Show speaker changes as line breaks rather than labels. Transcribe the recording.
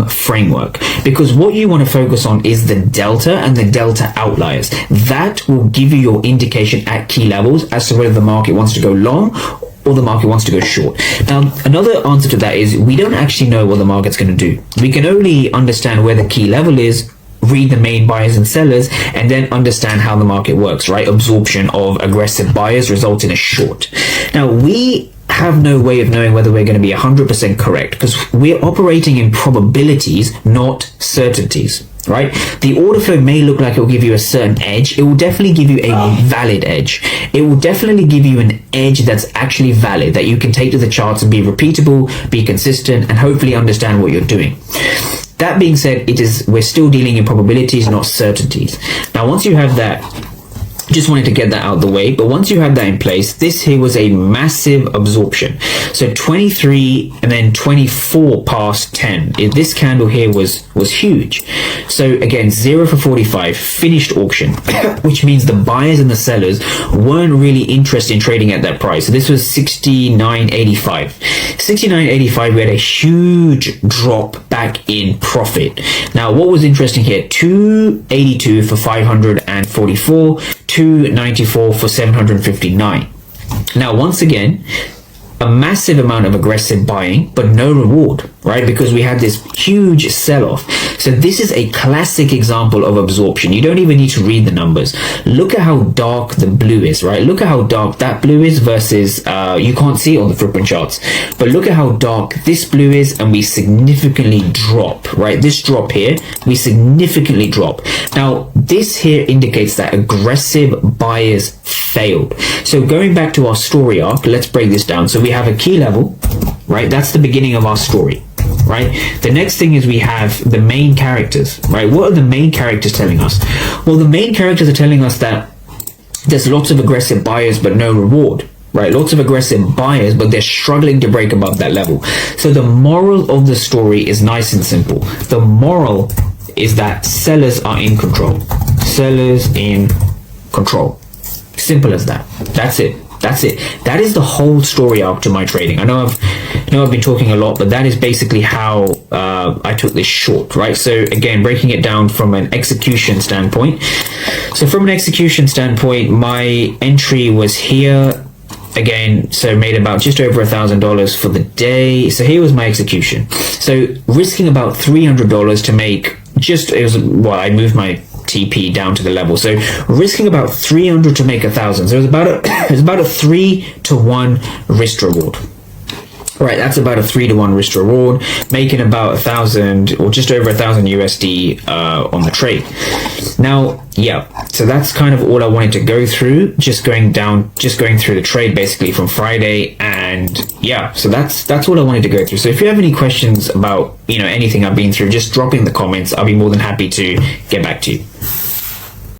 wrong framework, because what you want to focus on is the delta and the delta outliers. That will give you your indication at key levels as to whether the market wants to go long or the market wants to go short. Now, another answer to that is we don't actually know what the market's going to do. We can only understand where the key level is, read the main buyers and sellers, and then understand how the market works, right? Absorption of aggressive buyers results in a short. Now, we have no way of knowing whether we're going to be 100% correct because we're operating in probabilities, not certainties, right? The order flow may look like it will give you a certain edge. It will definitely give you a valid edge. It will definitely give you an edge that's actually valid, that you can take to the charts and be repeatable, be consistent, and hopefully understand what you're doing. That being said, we're still dealing in probabilities, not certainties. Now, once you have that, just wanted to get that out of the way, but once you have that in place, this here was a massive absorption. So 23 and then 24 past 10. This candle here was huge. So again, 0 for 45, finished auction, which means the buyers and the sellers weren't really interested in trading at that price. So this was 69.85. 69.85, we had a huge drop back in profit. Now, what was interesting here, 282 for 544, 294 for 759. Now, once again, a massive amount of aggressive buying, but no reward, right? Because we had this huge sell-off. So this is a classic example of absorption. You don't even need to read the numbers. Look at how dark the blue is, right? Look at how dark that blue is versus, you can't see it on the footprint charts, but look at how dark this blue is, and we significantly drop, right? This drop here, we significantly drop. Now, this here indicates that aggressive buyers failed. So going back to our story arc, let's break this down. So we have a key level, right? That's the beginning of our story, right? The next thing is we have the main characters, right? What are the main characters telling us? Well, the main characters are telling us that there's lots of aggressive buyers, but no reward, right? Lots of aggressive buyers, but they're struggling to break above that level. So the moral of the story is nice and simple. The moral is that sellers are in control. Sellers in control. Simple as that. That's it. That's it. That is the whole story arc to my trading. I know I've been talking a lot, but that is basically how I took this short, right? So again, breaking it down from an execution standpoint. So from an execution standpoint, my entry was here again, so made about just over $1,000 for the day. So here was my execution. So risking about $300 to make I moved my TP down to the level, so risking about 300 to make 1,000. So it's about a 3-to-1 risk reward. Right, that's about a 3-to-1 risk reward, making about 1,000 or just over 1,000 USD on the trade. Now, yeah, so that's kind of all I wanted to go through, just going through the trade basically from Friday. And yeah, so that's all I wanted to go through. So if you have any questions about anything I've been through, just drop in the comments. I'll be more than happy to get back to you.